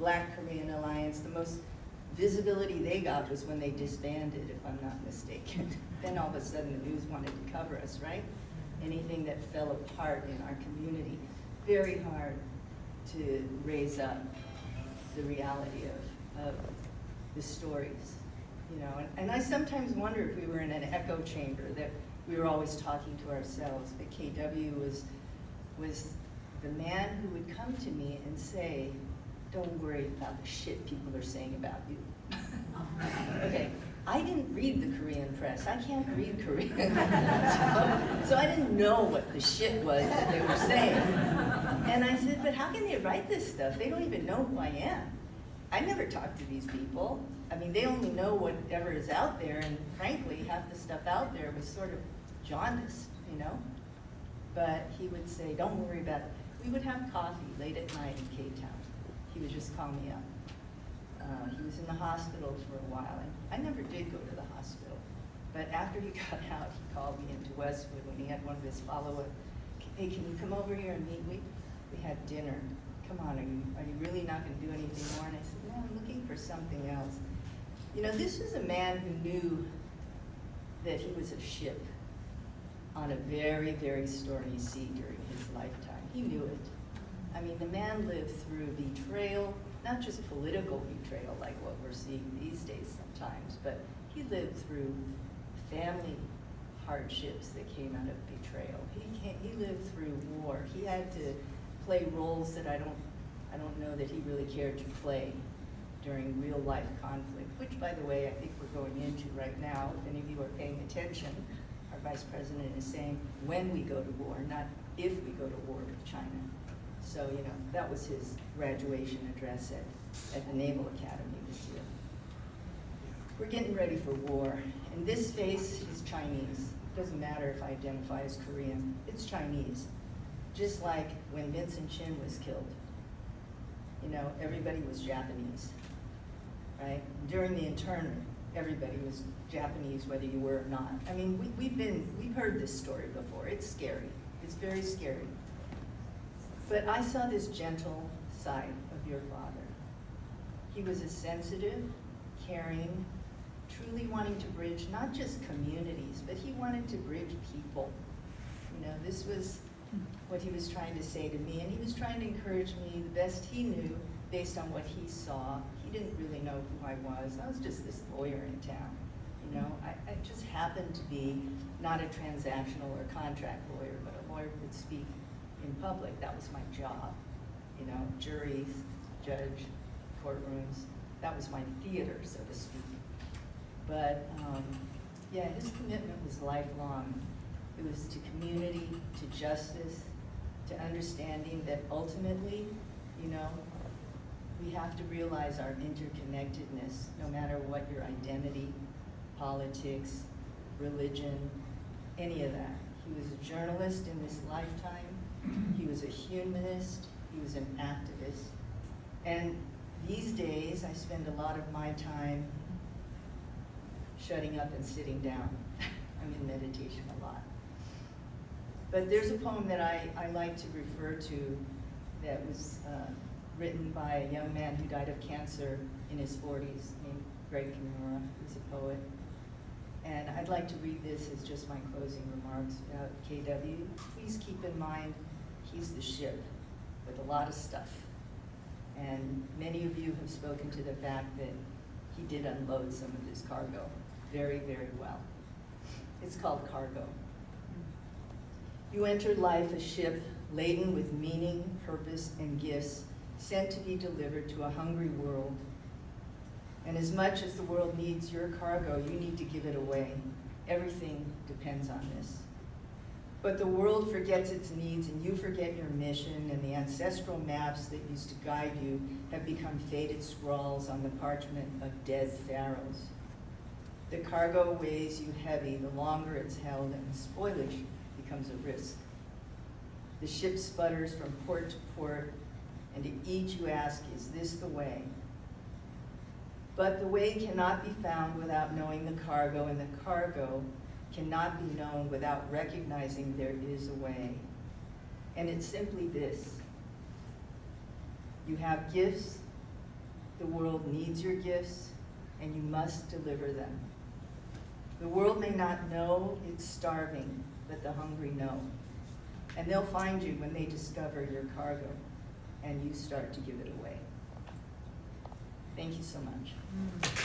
Black Korean Alliance, the most visibility they got was when they disbanded, if I'm not mistaken. Then all of a sudden the news wanted to cover us, right? Anything that fell apart in our community. Very hard to raise up the reality of the stories, you know. And I sometimes wonder if we were in an echo chamber, that we were always talking to ourselves. But KW was the man who would come to me and say, don't worry about the shit people are saying about you. Okay, I didn't read the Korean press. I can't read Korean. so I didn't know what the shit was that they were saying. And I said, but how can they write this stuff? They don't even know who I am. I never talked to these people. I mean, they only know whatever is out there, and frankly, half the stuff out there was sort of jaundiced, you know? But he would say, don't worry about it. We would have coffee late at night in K-Town. He would just call me up. He was in the hospital for a while, and I never did go to the hospital. But after he got out, he called me into Westwood when he had one of his follow-up. Hey, can you come over here and meet? We had dinner. Come on, are you really not going to do anything more? And I said, no, I'm looking for something else. You know, this was a man who knew that he was a ship on a very, very stormy sea during his lifetime. He knew it. I mean, the man lived through betrayal, not just political betrayal like what we're seeing these days sometimes, but he lived through family hardships that came out of betrayal. He lived through war. He had to play roles that I don't know that he really cared to play during real life conflict, which, by the way, I think we're going into right now. If any of you are paying attention, our Vice President is saying when we go to war, not if we go to war with China. So, you know, that was his graduation address at the Naval Academy this year. We're getting ready for war, and this face is Chinese. It doesn't matter if I identify as Korean, it's Chinese. Just like when Vincent Chin was killed, you know, everybody was Japanese, right? During the internment, everybody was Japanese, whether you were or not. I mean, we've heard this story before. It's scary. It's very scary. But I saw this gentle side of your father. He was a sensitive, caring, truly wanting to bridge not just communities, but he wanted to bridge people. You know, this was what he was trying to say to me, and he was trying to encourage me the best he knew based on what he saw. He didn't really know who I was. I was just this lawyer in town. You know, I just happened to be not a transactional or contract lawyer, but a lawyer who would speak in public. That was my job. You know, juries, judge, courtrooms. That was my theater, so to speak. But yeah, his commitment was lifelong. It was to community, to justice, to understanding that ultimately, you know, we have to realize our interconnectedness, no matter what your identity, politics, religion, any of that. He was a journalist in this lifetime. He was a humanist. He was an activist. And these days, I spend a lot of my time shutting up and sitting down. I'm in meditation a lot. But there's a poem that I like to refer to that was written by a young man who died of cancer in his 40s named Greg Kimura, who's a poet. And I'd like to read this as just my closing remarks about KW. Please keep in mind, he's the ship with a lot of stuff. And many of you have spoken to the fact that he did unload some of his cargo very, very well. It's called Cargo. You entered life a ship laden with meaning, purpose, and gifts, sent to be delivered to a hungry world. And as much as the world needs your cargo, you need to give it away. Everything depends on this. But the world forgets its needs, and you forget your mission, and the ancestral maps that used to guide you have become faded scrawls on the parchment of dead pharaohs. The cargo weighs you heavy the longer it's held, and spoilage becomes a risk. The ship sputters from port to port, and to each you ask, is this the way? But the way cannot be found without knowing the cargo, and the cargo cannot be known without recognizing there is a way. And it's simply this. You have gifts, The world needs your gifts, and you must deliver them. The world may not know it's starving, but the hungry know. And they'll find you when they discover your cargo, and you start to give it away. Thank you so much.